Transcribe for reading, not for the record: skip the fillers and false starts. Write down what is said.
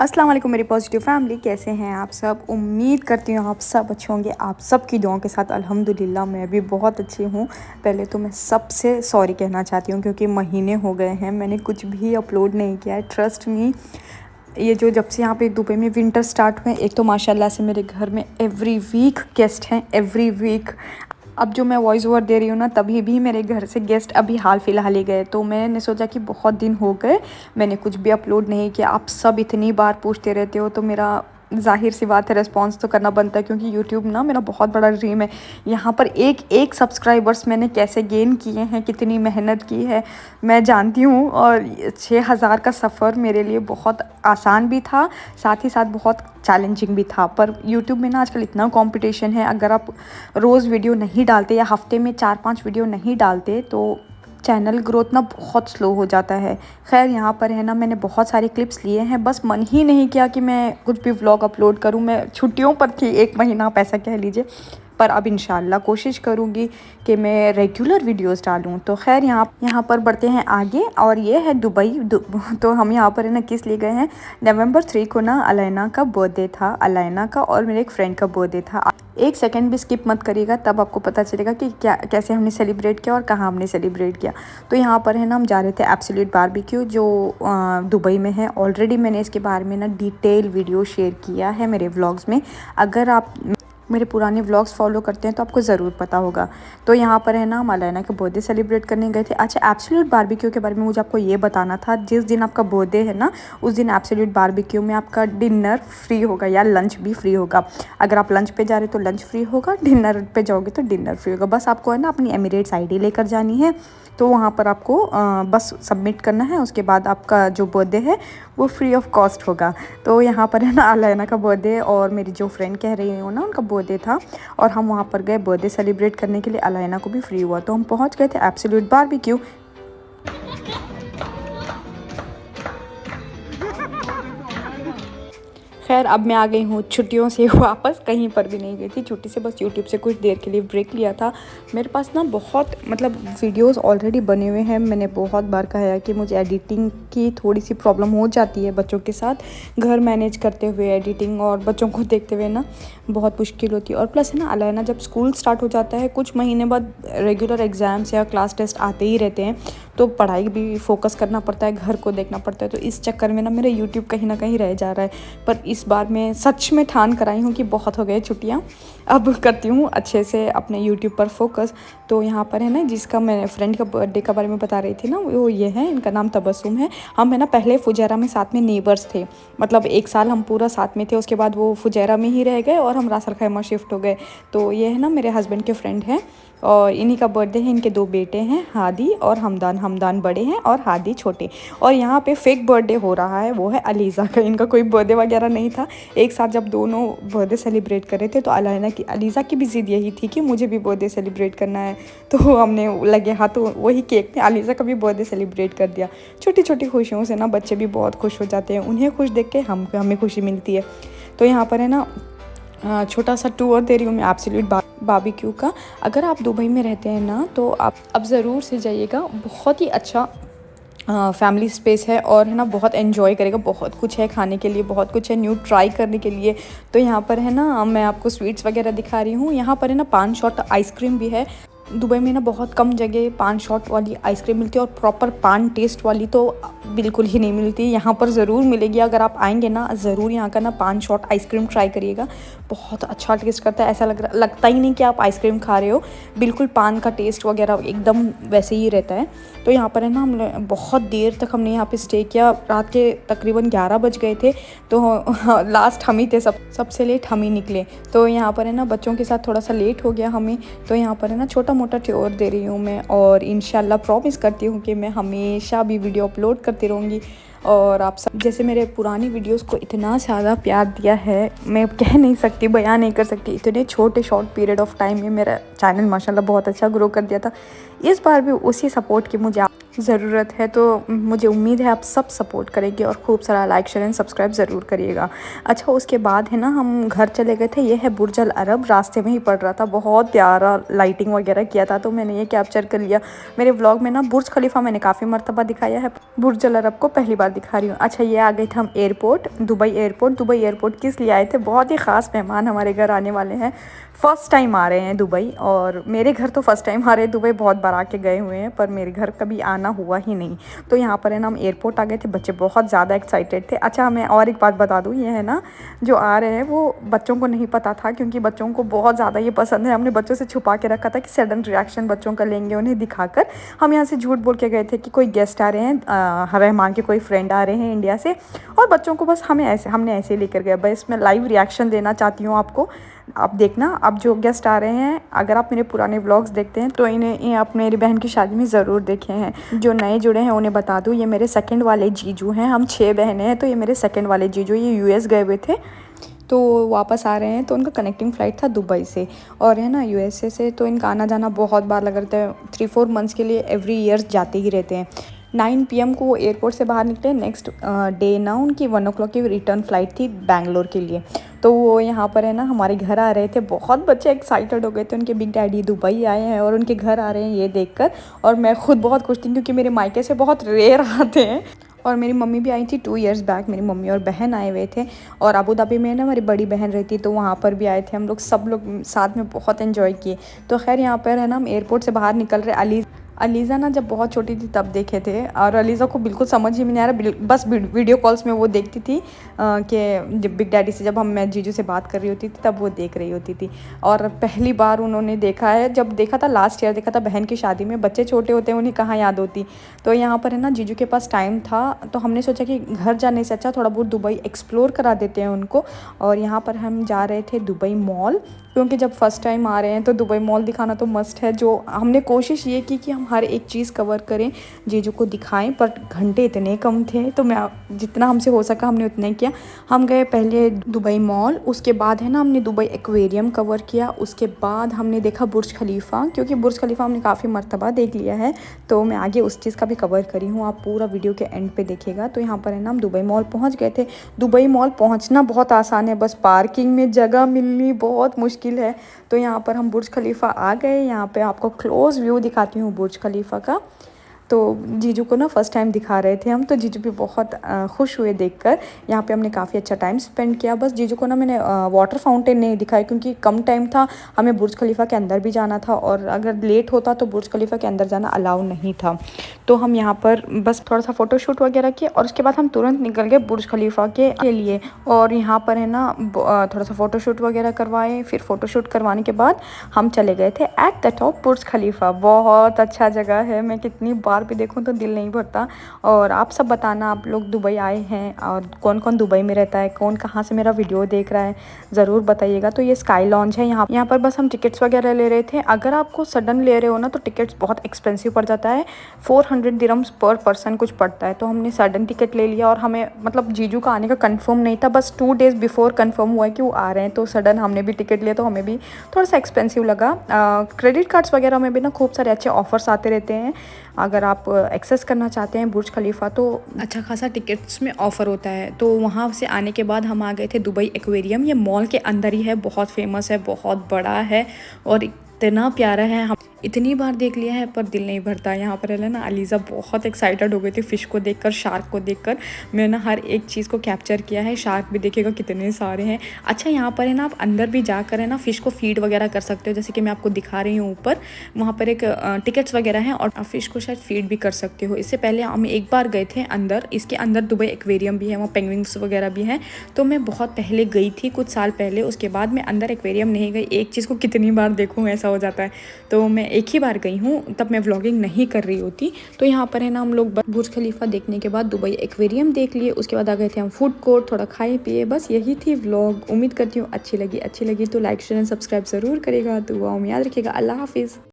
अस्सलाम वालेकुम मेरी पॉजिटिव फैमिली, कैसे हैं आप सब। उम्मीद करती हूँ आप सब अच्छे होंगे। आप सब की दुआओं के साथ अल्हम्दुलिल्लाह मैं भी बहुत अच्छी हूँ। पहले तो मैं सबसे सॉरी कहना चाहती हूँ क्योंकि महीने हो गए हैं मैंने कुछ भी अपलोड नहीं किया है। ट्रस्ट मी, ये जो जब से यहाँ पे दुबई में विंटर स्टार्ट हुए, एक तो माशाल्लाह से मेरे घर में एवरी वीक गेस्ट हैं, एवरी वीक। अब जो मैं वॉइस ओवर दे रही हूँ ना, तभी भी मेरे घर से गेस्ट अभी हाल फिलहाल ही गए, तो मैंने सोचा कि बहुत दिन हो गए मैंने कुछ भी अपलोड नहीं किया। आप सब इतनी बार पूछते रहते हो तो मेरा ज़ाहिर सी बात है रिस्पॉन्स तो करना बनता है, क्योंकि यूट्यूब ना मेरा बहुत बड़ा ड्रीम है। यहाँ पर एक एक सब्सक्राइबर्स मैंने कैसे गेन किए हैं, कितनी मेहनत की है मैं जानती हूँ। और 6000 का सफ़र मेरे लिए बहुत आसान भी था, साथ ही साथ बहुत चैलेंजिंग भी था। पर यूट्यूब में ना आजकल इतना कंपटीशन है, अगर आप रोज़ वीडियो नहीं डालते या हफ्ते में 4-5 वीडियो नहीं डालते तो चैनल ग्रोथ ना बहुत स्लो हो जाता है। खैर यहाँ पर है ना, मैंने बहुत सारे क्लिप्स लिए हैं, बस मन ही नहीं किया कि मैं कुछ भी व्लॉग अपलोड करूँ। मैं छुट्टियों पर थी, 1 महीना आप ऐसा कह लीजिए। पर अब इंशाल्लाह कोशिश करूँगी कि मैं रेगुलर वीडियोस डालूँ। तो खैर यहाँ पर बढ़ते हैं आगे, और ये है दुबई। तो हम यहाँ पर है ना किस लिए गए हैं, नवंबर 3 को ना अलैना का बर्थडे था। अलैना का और मेरे एक फ्रेंड का बर्थडे था। एक सेकंड भी स्किप मत करिएगा, तब आपको पता चलेगा कि क्या कैसे हमने सेलिब्रेट किया और कहाँ हमने सेलिब्रेट किया। तो यहाँ पर है ना हम जा रहे थे एब्सोल्यूट बारबेक्यू, जो दुबई में है। ऑलरेडी मैंने इसके बारे में ना डिटेल वीडियो शेयर किया है मेरे व्लॉग्स में। अगर आप मेरे पुराने व्लॉग्स फॉलो करते हैं तो आपको ज़रूर पता होगा। तो यहाँ पर है ना हम अलैना का बर्थडे सेलिब्रेट करने गए थे। अच्छा, एब्सोल्यूट बारबेक्यू के बारे में मुझे आपको ये बताना था, जिस दिन आपका बर्थडे है ना उस दिन एब्सोल्यूट बारबेक्यू में आपका डिनर फ्री होगा या लंच भी फ्री होगा। अगर आप लंच पे जा रहे हो तो लंच फ्री होगा, डिनर पे जाओगे तो डिनर फ्री होगा। बस आपको है ना अपनी एमिरेट्स आईडी लेकर जानी है, तो वहाँ पर आपको बस सबमिट करना है। उसके बाद आपका जो बर्थडे है वो फ्री ऑफ कॉस्ट होगा। तो यहाँ पर है ना अलैना का बर्थडे और मेरी जो फ्रेंड कह रही हूँ ना उनका बर्थडे था, और हम वहाँ पर गए बर्थडे सेलिब्रेट करने के लिए। अलैना को भी फ्री हुआ तो हम पहुँच गए थे एब्सोल्यूट बारबेक्यू। खैर अब मैं आ गई हूँ छुट्टियों से वापस, कहीं पर भी नहीं गई थी छुट्टी से, बस यूट्यूब से कुछ देर के लिए ब्रेक लिया था। मेरे पास ना बहुत वीडियोस ऑलरेडी बने हुए हैं। मैंने बहुत बार कहा है कि मुझे एडिटिंग की थोड़ी सी प्रॉब्लम हो जाती है बच्चों के साथ, घर मैनेज करते हुए एडिटिंग और बच्चों को देखते हुए ना बहुत मुश्किल होती है। और प्लस है ना अलैना जब स्कूल स्टार्ट हो जाता है, कुछ महीने बाद रेगुलर एग्ज़ाम्स या क्लास टेस्ट आते ही रहते हैं, तो पढ़ाई भी फोकस करना पड़ता है, घर को देखना पड़ता है। तो इस चक्कर में ना मेरा यूट्यूब कहीं ना कहीं रह जा रहा है। पर इस बार मैं सच में ठान कर आई हूँ कि बहुत हो गए छुट्टियाँ, अब करती हूँ अच्छे से अपने यूट्यूब पर फोकस। तो यहाँ पर है ना जिसका मैं फ्रेंड का बर्थडे के बारे में बता रही थी ना, वो ये है, इनका नाम तबस्सुम है। हम है ना पहले फुजैरा में साथ में नेबर्स थे, मतलब 1 साल हम पूरा साथ में थे। उसके बाद वो फुजैरा में ही रह गए और हम रास अल खैमा शिफ्ट हो गए। तो ये है ना मेरे हस्बैंड के फ्रेंड हैं, और इन्हीं का बर्थडे है। इनके 2 बेटे हैं, हादी और हमदान। हमदान बड़े हैं और हादी छोटे। और यहाँ पे फेक बर्थडे हो रहा है, वो है अलीज़ा का। इनका कोई बर्थडे वगैरह नहीं था। एक साथ जब दोनों बर्थडे सेलिब्रेट कर रहे थे तो अलीज़ा की भी ज़िद यही थी कि मुझे भी बर्थडे सेलिब्रेट करना है। तो हमने लगे हाथ तो वही केक में अलीज़ा का भी बर्थडे सेलिब्रेट कर दिया। छोटी छोटी खुशियों से ना बच्चे भी बहुत खुश हो जाते हैं, उन्हें खुश देख के हमें खुशी मिलती है। तो यहाँ पर है ना छोटा सा टूर दे रही हूँ मैं एब्सोल्यूट बारबेक्यू का। अगर आप दुबई में रहते हैं ना तो आप अब ज़रूर से जाइएगा, बहुत ही अच्छा फैमिली स्पेस है, और है ना बहुत एंजॉय करेगा। बहुत कुछ है खाने के लिए, बहुत कुछ है न्यू ट्राई करने के लिए। तो यहाँ पर है ना मैं आपको स्वीट्स वगैरह दिखा रही हूँ। यहाँ पर है ना पान शॉट आइसक्रीम भी है। दुबई में ना बहुत कम जगह पान शॉट वाली आइसक्रीम मिलती है, और प्रॉपर पान टेस्ट वाली तो बिल्कुल ही नहीं मिलती। यहाँ पर ज़रूर मिलेगी, अगर आप आएंगे ना ज़रूर यहाँ का ना पान शॉट आइसक्रीम ट्राई करिएगा। बहुत अच्छा टेस्ट करता है, ऐसा लगता ही नहीं कि आप आइसक्रीम खा रहे हो, बिल्कुल पान का टेस्ट वगैरह एकदम वैसे ही रहता है। तो यहाँ पर है ना हमने बहुत देर तक हमने यहाँ पे स्टे किया, रात के तकरीबन 11 बज गए थे। तो लास्ट हम ही थे, सबसे लेट हम ही निकले। तो यहाँ पर है ना बच्चों के साथ थोड़ा सा लेट हो गया हमें। तो यहाँ पर है ना छोटा मोटा टूर दे रही हूँ मैं, और इंशाल्लाह प्रॉमिस करती हूँ कि मैं हमेशा भी वीडियो अपलोड करती रहूँगी। और आप सब जैसे मेरे पुरानी वीडियोस को इतना ज़्यादा प्यार दिया है, मैं कह नहीं सकती, बयान नहीं कर सकती। इतने छोटे शॉर्ट पीरियड ऑफ टाइम में मेरा चैनल माशाल्लाह बहुत अच्छा ग्रो कर दिया था। इस बार भी उसी सपोर्ट की मुझे ज़रूरत है, तो मुझे उम्मीद है आप सब सपोर्ट करेंगे और खूब सारा लाइक शेयर एंड सब्सक्राइब ज़रूर करिएगा। अच्छा, उसके बाद है ना हम घर चले गए थे। ये है बुर्ज अल अरब, रास्ते में ही पड़ रहा था, बहुत प्यारा लाइटिंग वगैरह किया था, तो मैंने ये कैप्चर कर लिया। मेरे व्लॉग में ना बुर्ज खलीफा मैंने काफ़ी मरतबा दिखाया है, बुर्ज अल अरब को पहली बार बाद दिखा रही हूँ। अच्छा, ये आ गए थे हम airport, Dubai airport. Dubai airport किस लिए आए थे, बहुत ही ख़ास मेहमान हमारे घर आने वाले हैं। फ़र्स्ट टाइम आ रहे हैं दुबई, और मेरे घर तो फ़र्स्ट टाइम आ रहे हैं दुबई, बहुत बार आके गए हुए हैं पर मेरे घर कभी आना हुआ ही नहीं। तो यहाँ पर है ना हम एयरपोर्ट आ गए थे, बच्चे बहुत ज़्यादा एक्साइटेड थे। अच्छा, मैं और एक बात बता दूँ, ये है ना जो आ रहे हैं वो बच्चों को नहीं पता था, क्योंकि बच्चों को बहुत ज़्यादा ये पसंद है। हमने बच्चों से छुपा के रखा था कि सडन रिएक्शन बच्चों का लेंगे उन्हें दिखाकर। हम यहाँ से झूठ बोल के गए थे कि कोई गेस्ट आ रहे हैं, रहमान के कोई फ्रेंड आ रहे हैं इंडिया से, और बच्चों को बस हमने ऐसे लेकर गए। बस मैं लाइव रिएक्शन देना चाहती हूँ आपको, आप देखना। अब जो गेस्ट आ रहे हैं, अगर आप मेरे पुराने व्लॉग्स देखते हैं तो इन्हें आप मेरी बहन की शादी में ज़रूर देखे हैं। जो नए जुड़े हैं उन्हें बता दूँ, ये मेरे सेकंड वाले जीजू हैं। हम 6 बहनें हैं, तो ये मेरे सेकंड वाले जीजू, ये यूएस गए हुए थे तो वापस आ रहे हैं। तो उनका कनेक्टिंग फ़्लाइट था दुबई से, और है ना यूएसए से। तो इनका आना जाना बहुत बार लग रहता है, 3-4 मंथ्स के लिए एवरी ईयर जाते ही रहते हैं। 9 PM को वो एयरपोर्ट से बाहर निकले। नेक्स्ट डे ना उनकी 1 o'clock की रिटर्न फ़्लाइट थी बैंगलोर के लिए। तो वो यहाँ पर है ना हमारे घर आ रहे थे। बहुत बच्चे एक्साइटेड हो गए थे, उनके बिग डैडी दुबई आए हैं और उनके घर आ रहे हैं ये देखकर। और मैं खुद बहुत खुश थी, क्योंकि मेरे मायके से बहुत रेयर आते हैं। और मेरी मम्मी भी आई थी 2 years बैक, मेरी मम्मी और बहन आए हुए थे। और अबू धाबी में ना हमारी बड़ी बहन रहती, तो वहाँ पर भी आए थे हम लोग, सब लोग साथ में बहुत एंजॉय किए। तो खैर यहाँ पर है ना हम एयरपोर्ट से बाहर निकल रहे। अलीज़ा ना जब बहुत छोटी थी तब देखे थे, और अलीज़ा को बिल्कुल समझ ही नहीं आ रहा, बस वीडियो कॉल्स में वो देखती थी कि जब बिग डैडी से, जब मैं जीजू से बात कर रही होती थी तब वो देख रही होती थी। और पहली बार उन्होंने देखा है, जब देखा था लास्ट ईयर देखा था बहन की शादी में। बच्चे छोटे होते हैं, उन्हें कहाँ याद होती। तो यहाँ पर है ना जीजू के पास टाइम था, तो हमने सोचा कि घर जाने से अच्छा थोड़ा बहुत दुबई एक्सप्लोर करा देते हैं उनको। और यहाँ पर हम जा रहे थे दुबई मॉल, क्योंकि जब फर्स्ट टाइम आ रहे हैं तो दुबई मॉल दिखाना तो मस्ट है। जो हमने कोशिश ये की कि हम हर एक चीज़ कवर करें, जीजू को दिखाएं, पर घंटे इतने कम थे, तो मैं जितना हमसे हो सका हमने उतना ही किया। हम गए पहले दुबई मॉल, उसके बाद है ना हमने दुबई एक्वेरियम कवर किया, उसके बाद हमने देखा बुर्ज खलीफा, क्योंकि बुर्ज खलीफा हमने काफ़ी मरतबा देख लिया है, तो मैं आगे उस चीज़ का भी कवर करी हूँ। आप पूरा वीडियो के एंड पे देखिएगा। तो यहाँ पर है ना हम दुबई मॉल पहुँच गए थे। दुबई मॉल पहुँचना बहुत आसान है, बस पार्किंग में जगह मिलनी बहुत मुश्किल है। तो यहाँ पर हम बुर्ज खलीफा आ गए। यहाँ पे आपको क्लोज़ व्यू दिखाती हूँ बुर्ज खलीफा का। तो जीजू को ना फ़र्स्ट टाइम दिखा रहे थे हम, तो जीजू भी बहुत खुश हुए देखकर। यहाँ पे हमने काफ़ी अच्छा टाइम स्पेंड किया। बस जीजू को ना मैंने वाटर फाउंटेन नहीं दिखाया, क्योंकि कम टाइम था, हमें बुर्ज खलीफा के अंदर भी जाना था, और अगर लेट होता तो बुर्ज खलीफा के अंदर जाना अलाउ नहीं था। तो हम यहाँ पर बस थोड़ा सा फ़ोटोशूट वगैरह किए, और उसके बाद हम तुरंत निकल गए बुर्ज खलीफा के लिए। और यहाँ पर है ना थोड़ा सा फ़ोटोशूट वगैरह करवाए। फिर फ़ोटोशूट करवाने के बाद हम चले गए थे एट द टॉप बुर्ज खलीफा। बहुत अच्छा जगह है, मैं कितनी बार भी देखूं तो दिल नहीं भरता। और आप सब बताना, आप लोग दुबई आए हैं और कौन कौन दुबई में रहता है, कौन कहाँ से मेरा वीडियो देख रहा है, ज़रूर बताइएगा। तो ये स्काई लॉन्च है। यहाँ पर बस हम टिकट्स वगैरह ले रहे थे। अगर आपको सडन ले रहे हो ना तो टिकट्स बहुत एक्सपेंसिव पड़ जाता है, 400 दिरहम्स पर पर्सन कुछ पड़ता है। तो हमने सडन टिकट ले लिया, और हमें मतलब जीजू का आने का कंफर्म नहीं था, बस 2 days बिफोर कंफर्म हुआ है कि वो आ रहे हैं। तो सडन हमने भी टिकट लिया, तो हमें भी थोड़ा सा एक्सपेंसिव लगा। क्रेडिट कार्ड्स वगैरह में भी ना खूब सारे अच्छे ऑफर्स आते रहते हैं। अगर आप एक्सेस करना चाहते हैं बुर्ज खलीफा तो अच्छा खासा टिकट्स में ऑफ़र होता है। तो वहाँ से आने के बाद हम आ गए थे दुबई एक्वेरियम। ये मॉल के अंदर ही है, बहुत फेमस है, बहुत बड़ा है और इतना प्यारा है। हम इतनी बार देख लिया है पर दिल नहीं भरता। यहाँ पर है ना अलीज़ा बहुत एक्साइटेड हो गई थी फ़िश को देखकर, शार्क को देखकर। मैंने ना हर एक चीज़ को कैप्चर किया है। शार्क भी देखिएगा कितने सारे हैं। अच्छा, यहाँ पर है ना आप अंदर भी जाकर है ना फ़िश को फीड वगैरह कर सकते हो, जैसे कि मैं आपको दिखा रही हूँ ऊपर। वहाँ पर एक टिकट्स वगैरह हैं और फ़िश को शायद फीड भी कर सकते हो। इससे पहले हम एक बार गए थे अंदर, इसके अंदर दुबई एक्वेरियम भी है, वहाँ पेंगुइन्स वगैरह भी हैं। तो मैं बहुत पहले गई थी, कुछ साल पहले। उसके बाद मैं अंदर एक्वेरियम नहीं गई। एक चीज़ को कितनी बार देखूँ ऐसा हो जाता है। तो मैं एक ही बार गई हूँ, तब मैं व्लॉगिंग नहीं कर रही होती। तो यहाँ पर है ना हम लोग बुर्ज खलीफा देखने के बाद दुबई एक्वेरियम देख लिए। उसके बाद आ गए थे हम फूड कोर्ट, थोड़ा खाए पिए। बस यही थी व्लॉग। उम्मीद करती हूँ अच्छी लगी तो लाइक शेयर एंड सब्सक्राइब ज़रूर करेगा। तो दुआओं में याद रखिएगा। अल्लाह हाफिज़।